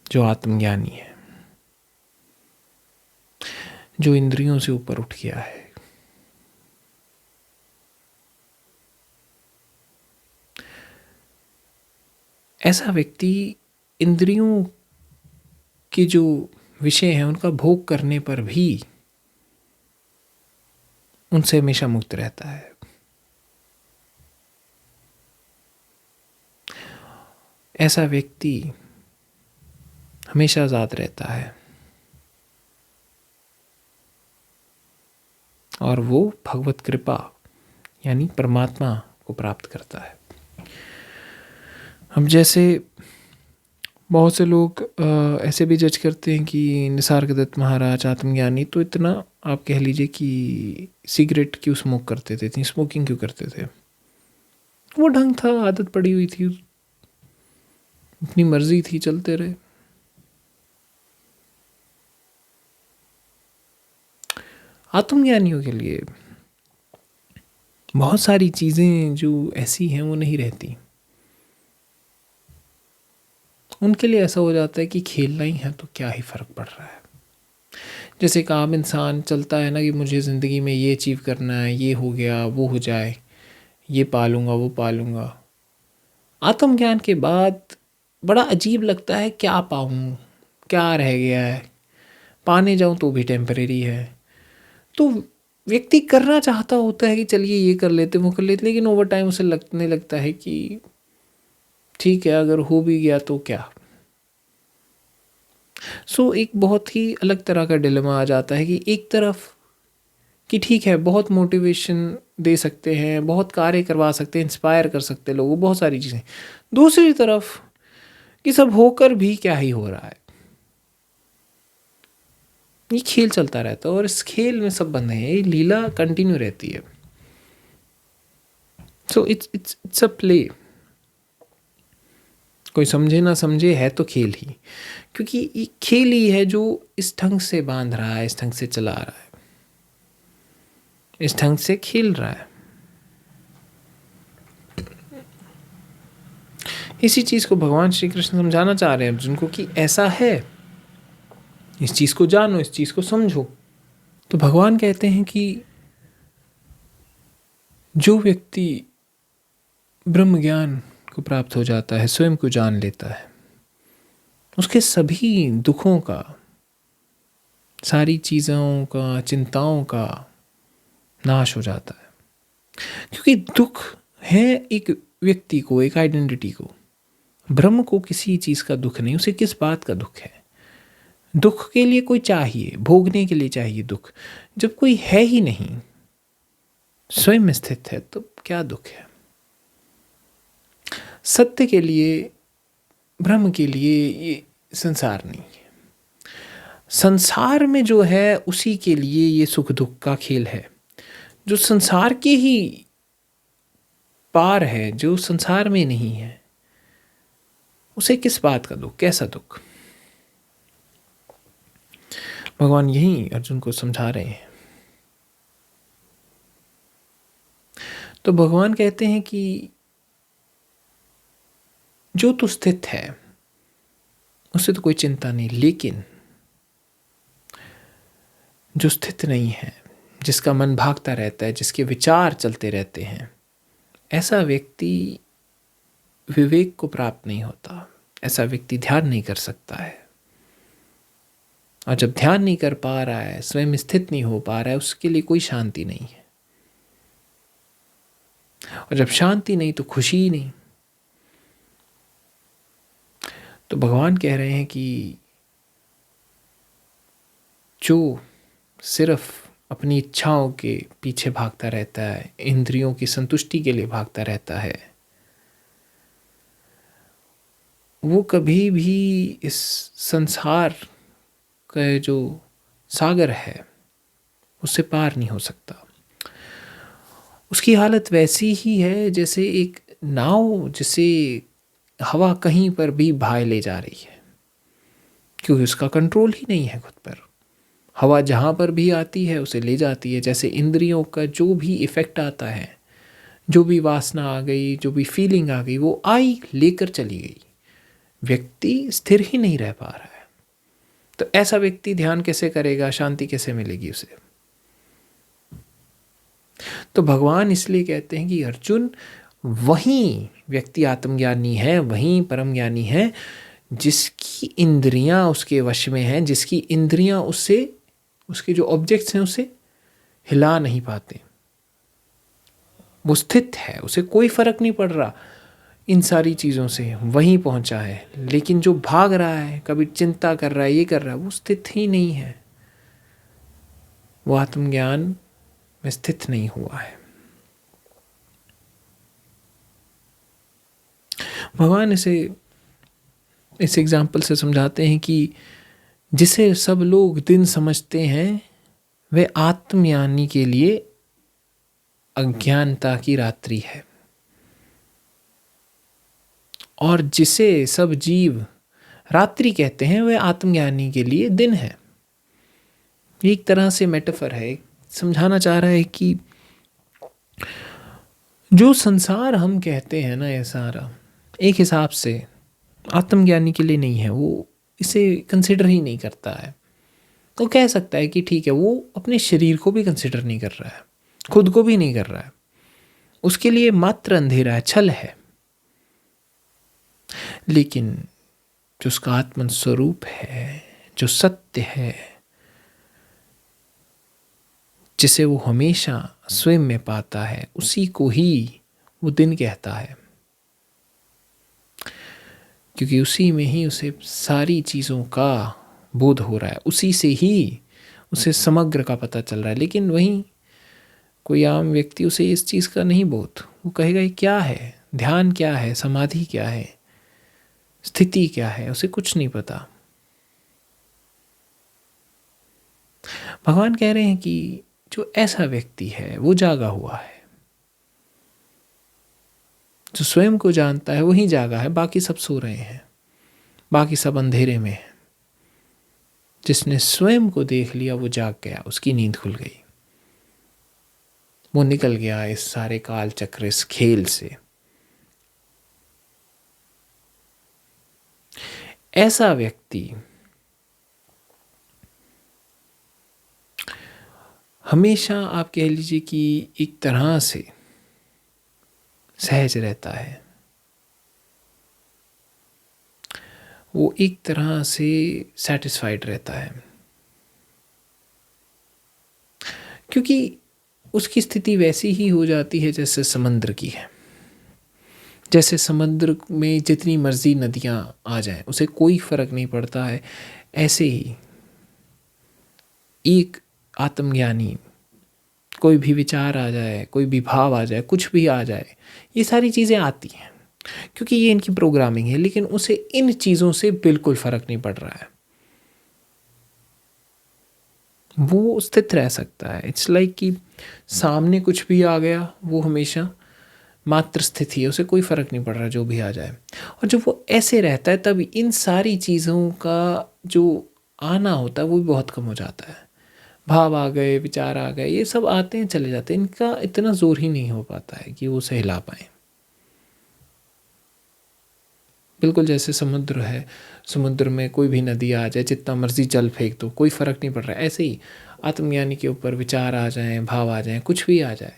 जो आत्मज्ञानी है, जो इंद्रियों से ऊपर उठ गया है, ऐसा व्यक्ति इंद्रियों के जो विषय हैं उनका भोग करने पर भी उनसे हमेशा मुक्त रहता है। ऐसा व्यक्ति हमेशा आज़ाद रहता है और वो भगवत कृपा यानी परमात्मा को प्राप्त करता है। अब जैसे बहुत से लोग ऐसे भी जज करते हैं कि निसर्गदत्त महाराज आत्मज्ञानी तो इतना, आप कह लीजिए कि सिगरेट क्यों स्मोक करते थे, इतनी स्मोकिंग क्यों करते थे। वो ढंग था, आदत पड़ी हुई थी, अपनी मर्जी थी, चलते रहे। आत्मज्ञानियों के लिए बहुत सारी चीज़ें जो ऐसी हैं वो नहीं रहती। उनके लिए ऐसा हो जाता है कि खेलना ही है तो क्या ही फ़र्क पड़ रहा है। जैसे एक आम इंसान चलता है ना कि मुझे ज़िंदगी में ये अचीव करना है, ये हो गया, वो हो जाए, ये पालूंगा, वो पालूंगा। आत्मज्ञान के बाद बड़ा अजीब लगता है, क्या पाऊँ, क्या रह गया है, पाने जाऊँ तो भी टेम्परेरी है। तो व्यक्ति करना चाहता होता है कि चलिए ये कर लेते वो कर लेते, लेकिन ओवर टाइम उसे लगने लगता है कि ठीक है, अगर हो भी गया तो क्या। सो एक बहुत ही अलग तरह का डिलेमा आ जाता है कि एक तरफ कि ठीक है, बहुत मोटिवेशन दे सकते हैं, बहुत कार्य करवा सकते हैं, इंस्पायर कर सकते हैं लोगों को, बहुत सारी चीज़ें। दूसरी तरफ कि सब होकर भी क्या ही हो रहा है। ये खेल चलता रहता है और इस खेल में सब बंधे हैं, ये लीला कंटिन्यू रहती है। So it's a play. कोई समझे ना समझे, है तो खेल ही, क्योंकि ये खेल ही है जो इस ढंग से बांध रहा है, इस ढंग से चला रहा है, इस ढंग से खेल रहा है। इसी चीज़ को भगवान श्री कृष्ण समझाना चाह रहे हैं अर्जुन को कि ऐसा है, इस चीज़ को जानो, इस चीज़ को समझो। तो भगवान कहते हैं कि जो व्यक्ति ब्रह्म ज्ञान को प्राप्त हो जाता है, स्वयं को जान लेता है, उसके सभी दुखों का, सारी चीज़ों का, चिंताओं का नाश हो जाता है। क्योंकि दुख है एक व्यक्ति को, एक आइडेंटिटी को। ब्रह्म को किसी चीज़ का दुख नहीं, उसे किस बात का दुख है। दुख के लिए कोई चाहिए, भोगने के लिए चाहिए दुख। जब कोई है ही नहीं, स्वयं में स्थित है, तो क्या दुख है। सत्य के लिए, ब्रह्म के लिए ये संसार नहीं है। संसार में जो है उसी के लिए ये सुख दुख का खेल है। जो संसार के ही पार है, जो संसार में नहीं है, उसे किस बात का दुख, कैसा दुख। भगवान यही अर्जुन को समझा रहे हैं। तो भगवान कहते हैं कि जो तू स्थित है उससे तो कोई चिंता नहीं, लेकिन जो स्थित नहीं है, जिसका मन भागता रहता है, जिसके विचार चलते रहते हैं, ऐसा व्यक्ति विवेक को प्राप्त नहीं होता। ऐसा व्यक्ति ध्यान नहीं कर सकता है। और जब ध्यान नहीं कर पा रहा है, स्वयं स्थित नहीं हो पा रहा है, उसके लिए कोई शांति नहीं है। और जब शांति नहीं तो खुशी ही नहीं। तो भगवान कह रहे हैं कि जो सिर्फ अपनी इच्छाओं के पीछे भागता रहता है, इंद्रियों की संतुष्टि के लिए भागता रहता है, वो कभी भी इस संसार का जो सागर है उससे पार नहीं हो सकता। उसकी हालत वैसी ही है जैसे एक नाव जिसे हवा कहीं पर भी भाए ले जा रही है, क्योंकि उसका कंट्रोल ही नहीं है खुद पर। हवा जहाँ पर भी आती है उसे ले जाती है। जैसे इंद्रियों का जो भी इफ़ेक्ट आता है, जो भी वासना आ गई, जो भी फीलिंग आ गई, वो आई लेकर चली गई। व्यक्ति स्थिर ही नहीं रह पा रहा है। तो ऐसा व्यक्ति ध्यान कैसे करेगा, शांति कैसे मिलेगी उसे। तो भगवान इसलिए कहते हैं कि अर्जुन, वही व्यक्ति आत्मज्ञानी है, वही परम ज्ञानी है जिसकी इंद्रियां उसके वश में हैं, जिसकी इंद्रियां उससे, उसके जो ऑब्जेक्ट्स हैं उसे हिला नहीं पाते। वो स्थित है, उसे कोई फर्क नहीं पड़ रहा इन सारी चीज़ों से, वहीं पहुंचा है। लेकिन जो भाग रहा है, कभी चिंता कर रहा है, ये कर रहा है, वो स्थित ही नहीं है, वो आत्मज्ञान में स्थित नहीं हुआ है। भगवान इसे इस एग्जाम्पल से समझाते हैं कि जिसे सब लोग दिन समझते हैं, वह आत्मज्ञानी के लिए अज्ञानता की रात्रि है, और जिसे सब जीव रात्रि कहते हैं, वह आत्मज्ञानी के लिए दिन है। ये एक तरह से मेटाफर है, समझाना चाह रहा है कि जो संसार हम कहते हैं ना, ये सारा एक हिसाब से आत्मज्ञानी के लिए नहीं है। वो इसे कंसिडर ही नहीं करता है। तो कह सकता है कि ठीक है, वो अपने शरीर को भी कंसिडर नहीं कर रहा है, खुद को भी नहीं कर रहा है। उसके लिए मात्र अंधेरा है, छल है। लेकिन जो उसका आत्मन स्वरूप है, जो सत्य है, जिसे वो हमेशा स्वयं में पाता है, उसी को ही वो दिन कहता है, क्योंकि उसी में ही उसे सारी चीज़ों का बोध हो रहा है, उसी से ही उसे समग्र का पता चल रहा है। लेकिन वहीं कोई आम व्यक्ति उसे इस चीज़ का नहीं बोध, वो कहेगा ये क्या है, ध्यान क्या है, समाधि क्या है, स्थिति क्या है, उसे कुछ नहीं पता। भगवान कह रहे हैं कि जो ऐसा व्यक्ति है वो जागा हुआ है, जो स्वयं को जानता है वही जागा है, बाकी सब सो रहे हैं, बाकी सब अंधेरे में है। जिसने स्वयं को देख लिया वो जाग गया, उसकी नींद खुल गई, वो निकल गया इस सारे काल चक्र, इस खेल से। ऐसा व्यक्ति हमेशा आप कह लीजिए कि एक तरह से सहज रहता है, वो एक तरह से सेटिस्फाइड रहता है, क्योंकि उसकी स्थिति वैसी ही हो जाती है जैसे समुद्र की है। जैसे समुद्र में जितनी मर्जी नदियाँ आ जाएं उसे कोई फर्क नहीं पड़ता है, ऐसे ही एक आत्मज्ञानी, कोई भी विचार आ जाए, कोई भी भाव आ जाए, कुछ भी आ जाए, ये सारी चीज़ें आती हैं क्योंकि ये इनकी प्रोग्रामिंग है, लेकिन उसे इन चीज़ों से बिल्कुल फर्क नहीं पड़ रहा है, वो स्थित रह सकता है। इट्स लाइक कि सामने कुछ भी आ गया, वो हमेशा मात्र स्थिति है, उसे कोई फर्क नहीं पड़ रहा जो भी आ जाए। और जब वो ऐसे रहता है तब इन सारी चीज़ों का जो आना होता है वो भी बहुत कम हो जाता है। भाव आ गए, विचार आ गए, ये सब आते हैं चले जाते हैं, इनका इतना जोर ही नहीं हो पाता है कि वो उसे हिला पाए। बिल्कुल जैसे समुद्र है, समुद्र में कोई भी नदी आ जाए, जितना मर्जी जल फेंक दो, कोई फर्क नहीं पड़ रहा है। ऐसे ही आत्मज्ञानी के ऊपर विचार आ जाएं, भाव आ जाएं, कुछ भी आ जाए,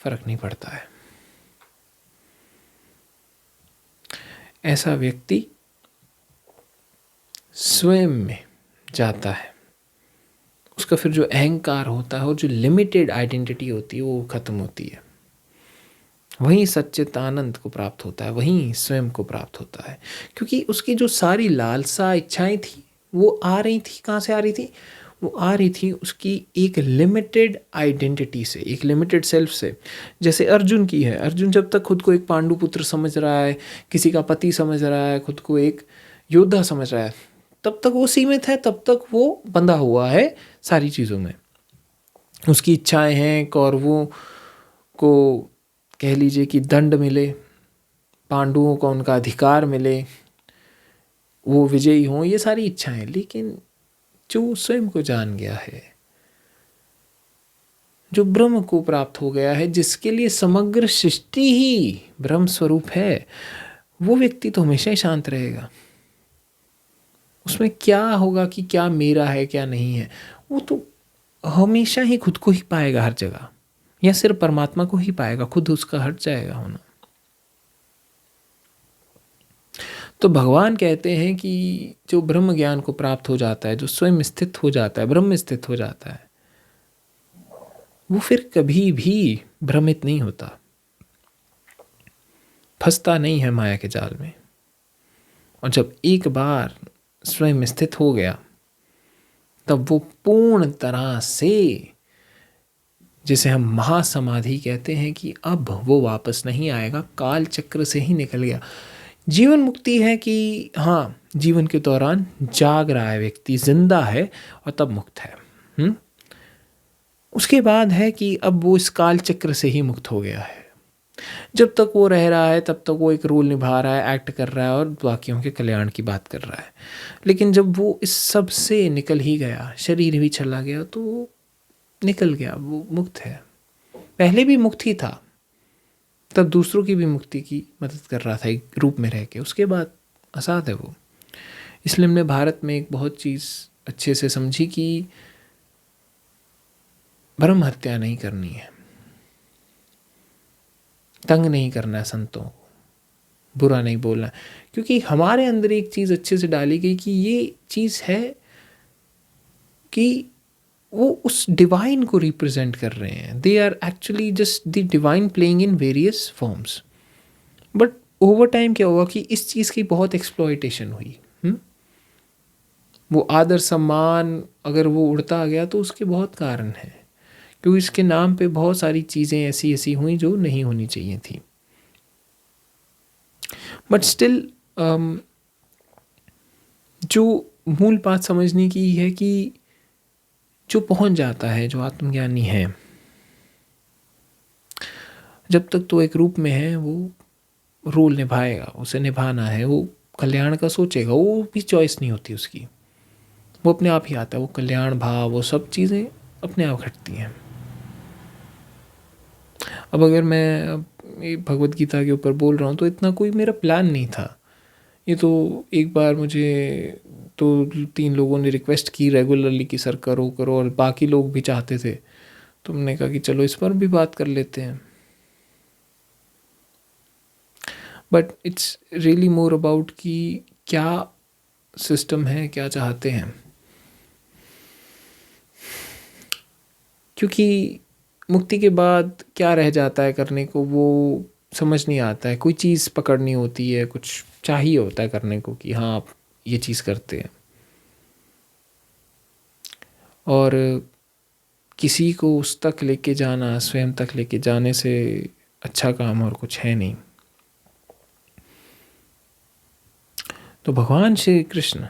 फर्क नहीं पड़ता है। ऐसा व्यक्ति स्वयं में जाता है, उसका फिर जो अहंकार होता है और जो लिमिटेड आइडेंटिटी होती है वो खत्म होती है, वहीं सच्चित आनंद को प्राप्त होता है, वहीं स्वयं को प्राप्त होता है। क्योंकि उसकी जो सारी लालसा इच्छाएं थी वो आ रही थी, कहाँ से आ रही थी? वो आ रही थी उसकी एक लिमिटेड आइडेंटिटी से, एक लिमिटेड सेल्फ से। जैसे अर्जुन की है, अर्जुन जब तक खुद को एक पांडुपुत्र समझ रहा है, किसी का पति समझ रहा है, खुद को एक योद्धा समझ रहा है, तब तक वो सीमित है, तब तक वो बंधा हुआ है सारी चीज़ों में। उसकी इच्छाएं हैं कौरवों को कह लीजिए कि दंड मिले, पांडवों को उनका अधिकार मिले, वो विजयी हों, ये सारी इच्छाएं। लेकिन जो स्वयं को जान गया है, जो ब्रह्म को प्राप्त हो गया है, जिसके लिए समग्र सृष्टि ही ब्रह्म स्वरूप है, वो व्यक्ति तो हमेशा ही शांत रहेगा। उसमें क्या होगा कि क्या मेरा है क्या नहीं है, वो तो हमेशा ही खुद को ही पाएगा हर जगह, या सिर्फ परमात्मा को ही पाएगा, खुद उसका हट जाएगा होना। तो भगवान कहते हैं कि जो ब्रह्म ज्ञान को प्राप्त हो जाता है, जो स्वयं स्थित हो जाता है, ब्रह्म स्थित हो जाता है, वो फिर कभी भी भ्रमित नहीं होता, फंसता नहीं है माया के जाल में। और जब एक बार स्वयं स्थित हो गया तब वो पूर्ण तरह से, जिसे हम महासमाधि कहते हैं, कि अब वो वापस नहीं आएगा, काल चक्र से ही निकल गया। जीवन मुक्ति है कि हाँ, जीवन के दौरान जाग रहा है व्यक्ति, जिंदा है और तब मुक्त है। उसके बाद है कि अब वो इस काल चक्र से ही मुक्त हो गया है। जब तक वो रह रहा है तब तक वो एक रोल निभा रहा है, एक्ट कर रहा है और बाकियों के कल्याण की बात कर रहा है। लेकिन जब वो इस सब से निकल ही गया, शरीर भी चला गया, तो वो निकल गया, वो मुक्त है। पहले भी मुक्त ही था, तब दूसरों की भी मुक्ति की मदद कर रहा था एक रूप में रह के। उसके बाद आज़ाद है वो। इसलिए हमने भारत में एक बहुत चीज़ अच्छे से समझी कि ब्रह्म हत्या नहीं करनी है, तंग नहीं करना है संतों को, बुरा नहीं बोलना, क्योंकि हमारे अंदर एक चीज़ अच्छे से डाली गई कि ये चीज़ है कि वो उस डिवाइन को रिप्रेजेंट कर रहे हैं. They are actually just the divine playing in various forms. But over time क्या हुआ कि इस चीज़ की बहुत एक्सप्लॉयटेशन हुई. वो आदर सम्मान अगर वो उड़ता गया तो उसके बहुत कारण हैं, क्योंकि इसके नाम पे बहुत सारी चीज़ें ऐसी ऐसी हुई जो नहीं होनी चाहिए थी. बट स्टिल जो मूल बात समझने की है कि जो पहुंच जाता है, जो आत्मज्ञानी है, जब तक तो एक रूप में है वो रोल निभाएगा, उसे निभाना है, वो कल्याण का सोचेगा, वो भी चॉइस नहीं होती उसकी, वो अपने आप ही आता है. वो कल्याण भाव, वो सब चीज़ें अपने आप घटती हैं. अब अगर मैं भगवत गीता के ऊपर बोल रहा हूँ तो इतना कोई मेरा प्लान नहीं था. ये तो एक बार मुझे तो 3 लोगों ने रिक्वेस्ट की रेगुलरली कि सर करो करो, और बाकी लोग भी चाहते थे. तो हमने कहा कि चलो इस पर भी बात कर लेते हैं. But it's really more about कि क्या सिस्टम है, क्या चाहते हैं. क्योंकि मुक्ति के बाद क्या रह जाता है करने को वो समझ नहीं आता है. कोई चीज़ पकड़नी होती है, कुछ चाहिए होता है करने को कि हाँ आप ये चीज़ करते हैं. और किसी को उस तक लेके जाना, स्वयं तक लेके जाने से अच्छा काम और कुछ है नहीं. तो भगवान श्री कृष्ण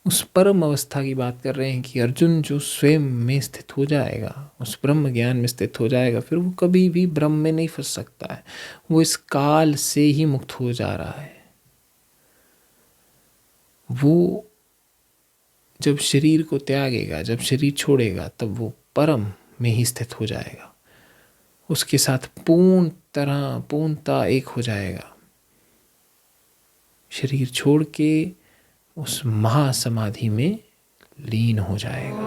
उस परम अवस्था की बात कर रहे हैं कि अर्जुन जो स्वयं में स्थित हो जाएगा, उस ब्रह्म ज्ञान में स्थित हो जाएगा, फिर वो कभी भी ब्रह्म में नहीं फंस सकता है. वो इस काल से ही मुक्त हो जा रहा है. वो जब शरीर को त्यागेगा, जब शरीर छोड़ेगा, तब वो परम में ही स्थित हो जाएगा, उसके साथ पूर्णता एक हो जाएगा. शरीर छोड़ के उस महासमाधि में लीन हो जाएगा.